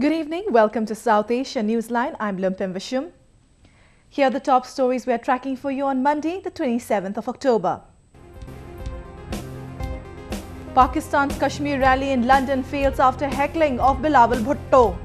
Good evening. Welcome to South Asia Newsline. I'm Lumpim Vishum. Here are the top stories we're tracking for you on Monday, the 27th of October. Pakistan's Kashmir rally in London fails after heckling of Bilawal Bhutto.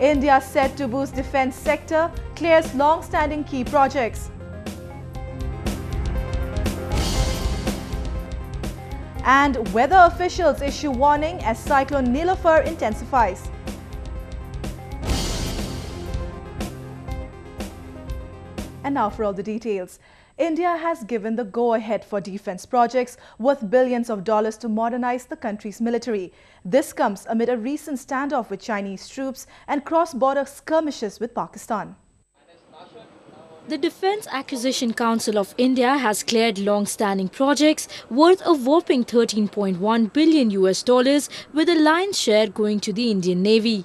India set to boost defence sector, clears long-standing key projects. And weather officials issue warning as Cyclone Nilofer intensifies. And now for all the details. India has given the go-ahead for defence projects worth billions of dollars to modernize the country's military. This comes amid a recent standoff with Chinese troops and cross-border skirmishes with Pakistan. The Defence Acquisition Council of India has cleared long-standing projects worth a whopping $13.1 billion, with a lion's share going to the Indian Navy.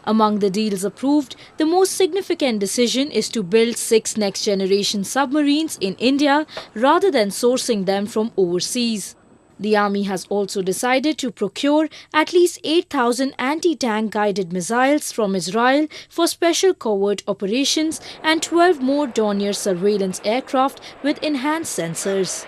Among the deals approved, the most significant decision is to build 6 next-generation submarines in India rather than sourcing them from overseas. The Army has also decided to procure at least 8,000 anti-tank guided missiles from Israel for special covert operations and 12 more Dornier surveillance aircraft with enhanced sensors.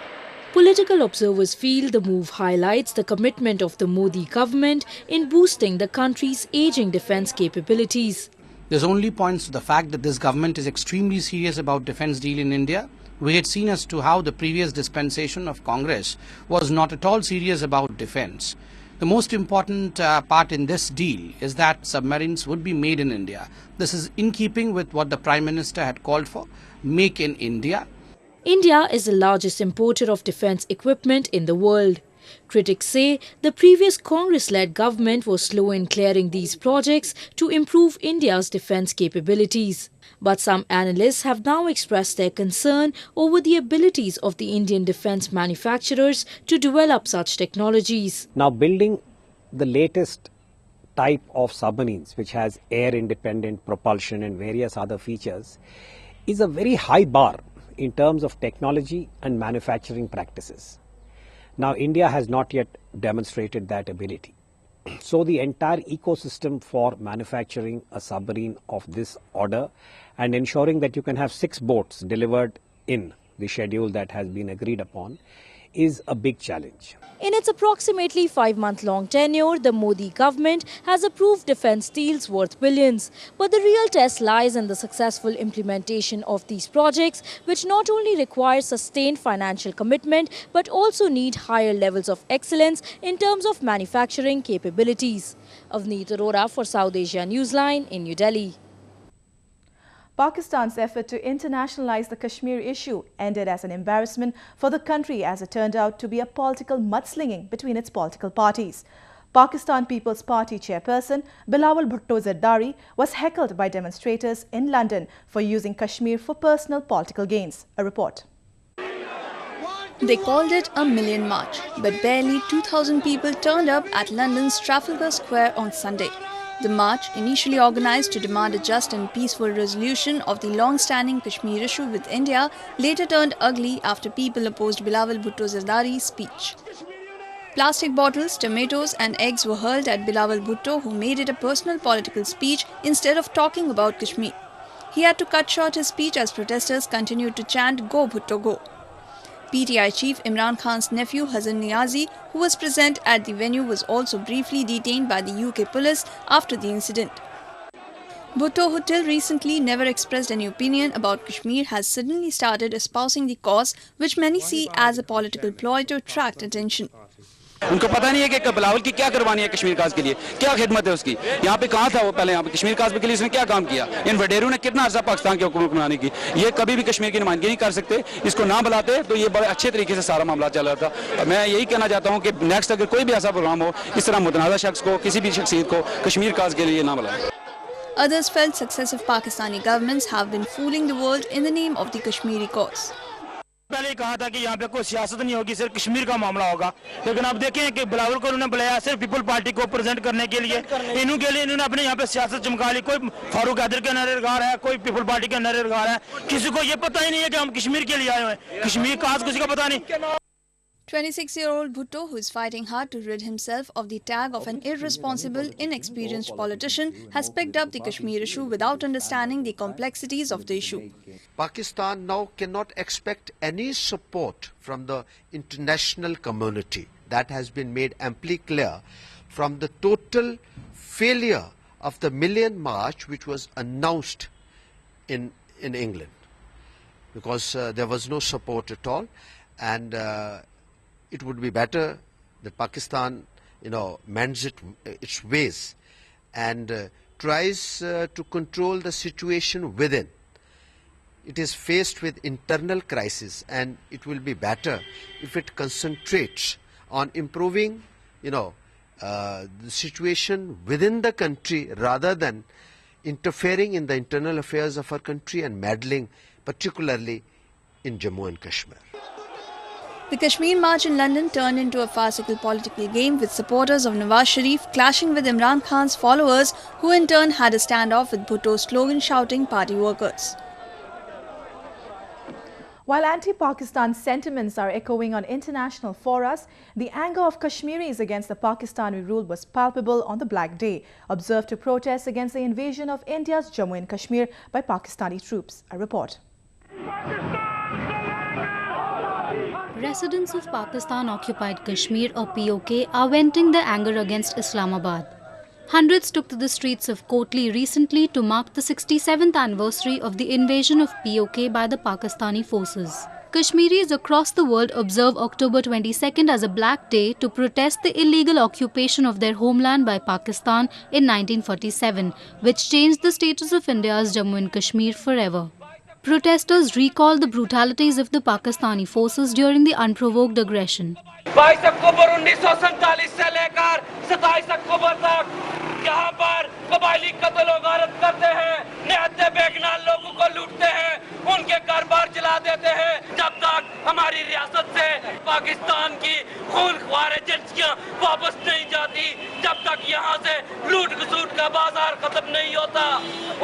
Political observers feel the move highlights the commitment of the Modi government in boosting the country's aging defence capabilities. This only points to the fact that this government is extremely serious about defence deal in India. We had seen as to how the previous dispensation of Congress was not at all serious about defence. The most important part in this deal is that submarines would be made in India. This is in keeping with what the Prime Minister had called for, Make in India. India is the largest importer of defence equipment in the world. Critics say the previous Congress-led government was slow in clearing these projects to improve India's defence capabilities. But some analysts have now expressed their concern over the abilities of the Indian defence manufacturers to develop such technologies. Now, building the latest type of submarines, which has air-independent propulsion and various other features, is a very high bar in terms of technology and manufacturing practices. Now, India has not yet demonstrated that ability. So the entire ecosystem for manufacturing a submarine of this order and ensuring that you can have 6 boats delivered in the schedule that has been agreed upon is a big challenge. In its approximately 5-month-long tenure, the Modi government has approved defence deals worth billions. But the real test lies in the successful implementation of these projects, which not only require sustained financial commitment, but also need higher levels of excellence in terms of manufacturing capabilities. Avneet Arora for South Asia Newsline in New Delhi. Pakistan's effort to internationalize the Kashmir issue ended as an embarrassment for the country as it turned out to be a political mudslinging between its political parties. Pakistan People's Party chairperson Bilawal Bhutto Zardari was heckled by demonstrators in London for using Kashmir for personal political gains. A report. They called it a million march, but barely 2,000 people turned up at London's Trafalgar Square on Sunday. The march, initially organised to demand a just and peaceful resolution of the long-standing Kashmir issue with India, later turned ugly after people opposed Bilawal Bhutto Zardari's speech. Plastic bottles, tomatoes and eggs were hurled at Bilawal Bhutto, who made it a personal political speech instead of talking about Kashmir. He had to cut short his speech as protesters continued to chant "Go Bhutto Go." PTI chief Imran Khan's nephew Hasan Niazi, who was present at the venue, was also briefly detained by the UK police after the incident. Bhutto, who till recently never expressed any opinion about Kashmir, has suddenly started espousing the cause, which many see as a political ploy to attract attention. उनको पता नहीं है कि बिलावल की क्या कुर्बानी है कश्मीर काज के लिए, क्या खिदमत है उसकी। यहाँ पे कहाँ था वो पहले, यहाँ पे कश्मीर काज के लिए उसने क्या काम किया। इन वडेरों ने कितना अर्सा पाकिस्तान की हुकूमत बनाने की, ये कभी भी कश्मीर की नुमाइंदगी नहीं कर सकते। इसको ना बुलाते तो ये बड़े अच्छे तरीके से सारा मामला चल रहा था। मैं यही कहना चाहता हूँ कि नेक्स्ट अगर कोई भी ऐसा प्रोग्राम हो, इस तरह मुतनाज़ा शख्स को, किसी भी शख्सियत को कश्मीर काज के लिए ना बुलाए। Others felt successive Pakistani governments have been fooling the world in the name of the Kashmiri cause. पहले कहा था कि यहाँ पे कोई सियासत नहीं होगी, सिर्फ कश्मीर का मामला होगा, लेकिन अब देखें कि बिलावल को उन्होंने बुलाया सिर्फ पीपल पार्टी को प्रेजेंट करने के लिए। इन्हों के लिए इन्होंने अपने यहाँ पे सियासत चमका ली। कोई फारूक हैदर के नरेगार है, कोई पीपल पार्टी के नरेगार है, किसी को ये पता ही नहीं है कि हम कश्मीर के लिए आए हुए हैं। कश्मीर का आज किसी को पता नहीं। 26-year-old Bhutto, who is fighting hard to rid himself of the tag of an irresponsible, inexperienced politician, has picked up the Kashmir issue without understanding the complexities of the issue. Pakistan now cannot expect any support from the international community. That has been made amply clear from the total failure of the Million March which was announced in England, because there was no support at all, and it would be better that Pakistan, mends its ways and tries to control the situation within. It is faced with internal crisis, and it will be better if it concentrates on improving, the situation within the country rather than interfering in the internal affairs of our country and meddling particularly in Jammu and Kashmir. The Kashmir March in London turned into a farcical political game, with supporters of Nawaz Sharif clashing with Imran Khan's followers, who in turn had a standoff with Bhutto's slogan-shouting party workers. While anti-Pakistan sentiments are echoing on international forums, the anger of Kashmiris against the Pakistani rule was palpable on the Black Day, observed to protest against the invasion of India's Jammu and Kashmir by Pakistani troops. A report. Residents of Pakistan-occupied Kashmir, or POK, are venting their anger against Islamabad. Hundreds took to the streets of Kotli recently to mark the 67th anniversary of the invasion of POK by the Pakistani forces. Kashmiris across the world observe October 22nd as a Black Day to protest the illegal occupation of their homeland by Pakistan in 1947, which changed the status of India's Jammu and Kashmir forever. Protesters recall the brutalities of the Pakistani forces during the unprovoked aggression. 22 अक्टूबर 1947 से लेकर 27 अक्टूबर तक यहाँ पर कबायली कत्ल और गारत करते हैं, निहत्थे बेगुनाह लोगों को लूटते हैं, उनके घर-बार जला देते हैं। जब तक हमारी रियासत से पाकिस्तान की खूनख्वार एजेंसियां वापस नहीं जाती, जब तक यहाँ से लूट-खसूट का बाजार खत्म नहीं होता,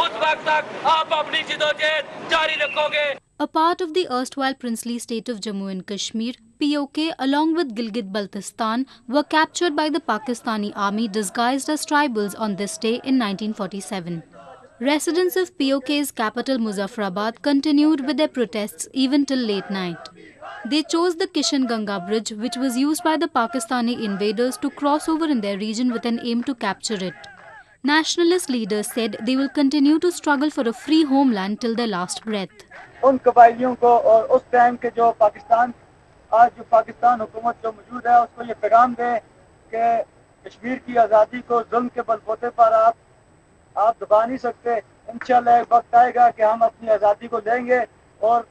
उस वक्त तक आप अपनी जिदोजहद जारी रखोगे। A part of the erstwhile princely state of Jammu and Kashmir, POK, along with Gilgit-Baltistan, were captured by the Pakistani army disguised as tribals on this day in 1947. Residents of POK's capital Muzaffarabad continued with their protests even till late night. They chose the Kishan Ganga bridge, which was used by the Pakistani invaders to cross over in their region with an aim to capture it. Nationalist leaders said they will continue to struggle for a free homeland till their last breath. उन कबायलियों को और उस time के जो पाकिस्तान आज जो पाकिस्तान हुकूमत जो मौजूद है उसको ये पैगाम दे कि कश्मीर की आज़ादी को जुल्म के बलबूते पर आप दबा नहीं सकते। इंशाल्लाह एक वक्त आएगा कि हम अपनी आज़ादी को लेंगे और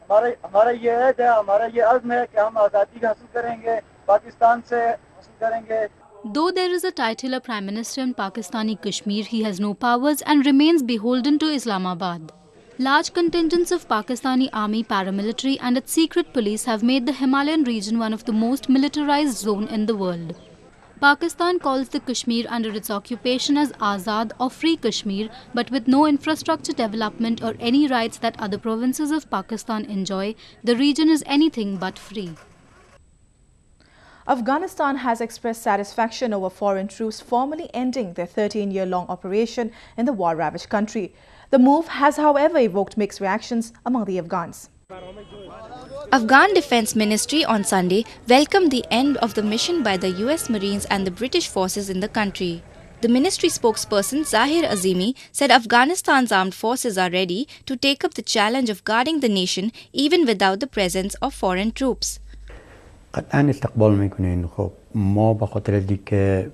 हमारा ये अहद है, हमारा ये अज़्म है कि हम आज़ादी हासिल करेंगे, पाकिस्तान से हासिल करेंगे। Though there is a titular Prime Minister in Pakistani Kashmir, he has no powers and remains beholden to Islamabad. Large contingents of Pakistani army, paramilitary and its secret police have made the Himalayan region one of the most militarized zones in the world. Pakistan calls the Kashmir under its occupation as Azad or Free Kashmir, but with no infrastructure development or any rights that other provinces of Pakistan enjoy, the region is anything but free. Afghanistan has expressed satisfaction over foreign troops formally ending their 13-year-long operation in the war-ravaged country. The move has, however, evoked mixed reactions among the Afghans. Afghan Defense Ministry on Sunday welcomed the end of the mission by the US Marines and the British forces in the country. The ministry spokesperson Zahir Azimi said Afghanistan's armed forces are ready to take up the challenge of guarding the nation even without the presence of foreign troops. قطعاً استقبال میکنین. خب ما به خاطر از اینکه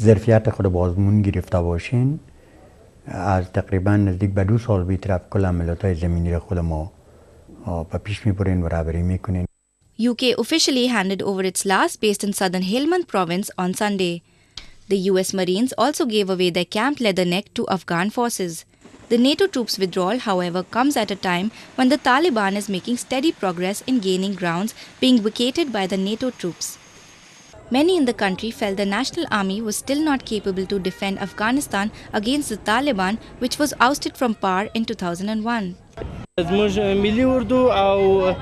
ظرفیت خود بازمون گرفته باشین از تقریبا نزدیک به 2 سال بیشتر کل عملیات‌های زمینی را خود ما به پیش میبرین و رهبری میکنین. UK officially handed over its last base in southern Helmand province on Sunday. The US Marines also gave away their Camp Leatherneck to Afghan forces. The NATO troops' withdrawal, however, comes at a time when the Taliban is making steady progress in gaining grounds being vacated by the NATO troops. Many in the country felt the National Army was still not capable to defend Afghanistan against the Taliban, which was ousted from power in 2001. زموږ ملي اردو او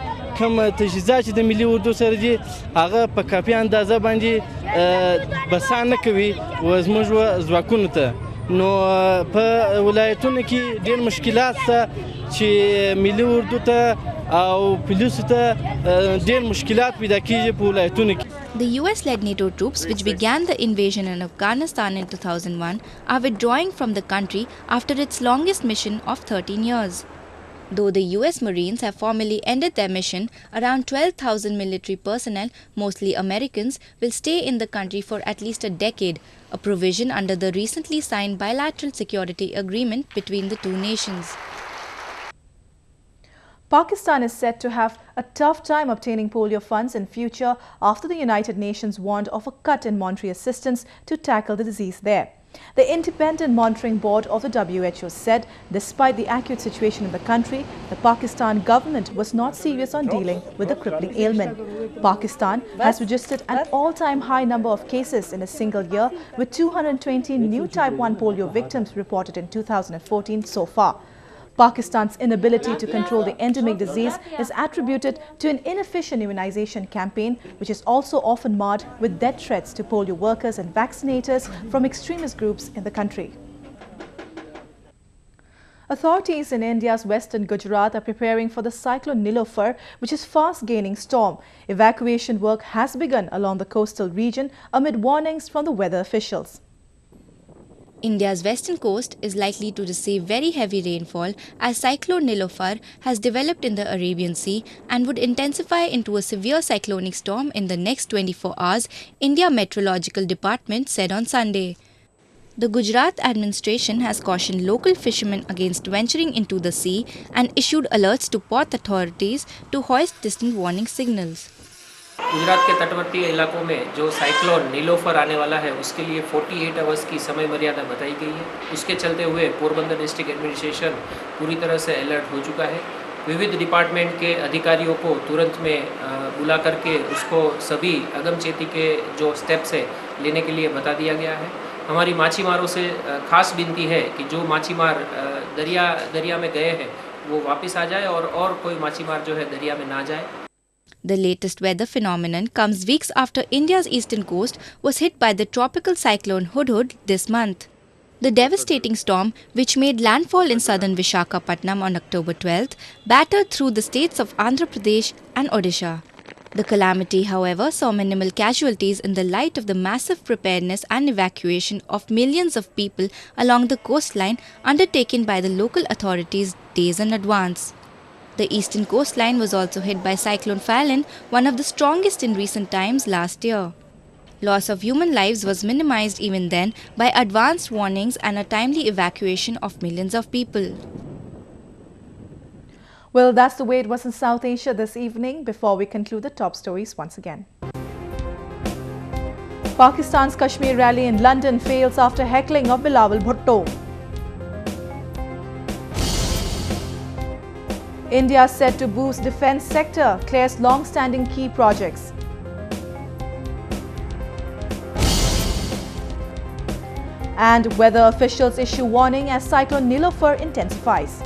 کوم تجهیزات چې د ملي اردو سره دي هغه په کافي اندازه باندې بسان نه کوي زموږ ځواکونو ته نو په ولایتونو کې ډېر مشکلات شته چې ملي اردو ته او پولیسو ته ډېر مشکلات پیدا کیږي په ولایتونو کې. The US-led NATO troops, which began the invasion in Afghanistan in 2001, are withdrawing from the country after its longest mission of 13 years. Though the US Marines have formally ended their mission, around 12,000 military personnel, mostly Americans, will stay in the country for at least a decade, a provision under the recently signed bilateral security agreement between the two nations. Pakistan is said to have a tough time obtaining polio funds in future after the United Nations warned of a cut in monetary assistance to tackle the disease there. The Independent Monitoring Board of the WHO said despite the acute situation in the country, the Pakistan government was not serious on dealing with the crippling ailment. Pakistan has registered an all-time high number of cases in a single year, with 220 new type 1 polio victims reported in 2014 so far. Pakistan's inability to control the endemic disease is attributed to an inefficient immunization campaign, which is also often marred with death threats to polio workers and vaccinators from extremist groups in the country. Authorities in India's western Gujarat are preparing for the cyclone Nilofer, which is fast gaining storm. Evacuation work has begun along the coastal region amid warnings from the weather officials. India's western coast is likely to receive very heavy rainfall as Cyclone Nilofer has developed in the Arabian Sea and would intensify into a severe cyclonic storm in the next 24 hours, India Meteorological Department said on Sunday. The Gujarat administration has cautioned local fishermen against venturing into the sea and issued alerts to port authorities to hoist distant warning signals. Gujarat के तटवर्ती इलाकों में जो cyclone Nilofar आने वाला है उसके लिए 48 आवर्स की समय मर्यादा बताई गई है. उसके चलते हुए पोरबंदर डिस्ट्रिक्ट एडमिनिस्ट्रेशन पूरी तरह से अलर्ट हो चुका है. विविध डिपार्टमेंट के अधिकारियों को तुरंत में बुला करके उसको सभी अगमचेती के जो स्टेप्स है लेने के लिए बता दिया गया है. हमारी माछीमारों से खास विनती है कि जो माछीमार दरिया में गए हैं वो वापस आ जाए और कोई माछीमार जो है दरिया में ना जाए. The latest weather phenomenon comes weeks after India's eastern coast was hit by the tropical cyclone Hudhud this month. The devastating storm, which made landfall in southern Visakhapatnam on October 12th, battered through the states of Andhra Pradesh and Odisha. The calamity, however, saw minimal casualties in the light of the massive preparedness and evacuation of millions of people along the coastline undertaken by the local authorities days in advance. The eastern coastline was also hit by Cyclone Phalin, one of the strongest in recent times last year. Loss of human lives was minimized even then by advanced warnings and a timely evacuation of millions of people. Well, that's the way it was in South Asia this evening. Before we conclude the top stories once again. Pakistan's Kashmir rally in London fails after heckling of Bilawal Bhutto. India set to boost defence sector, clears long-standing key projects. And weather officials issue warning as Cyclone Nilofer intensifies.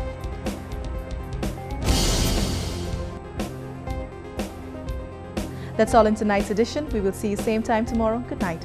That's all in tonight's edition. We will see you same time tomorrow. Good night.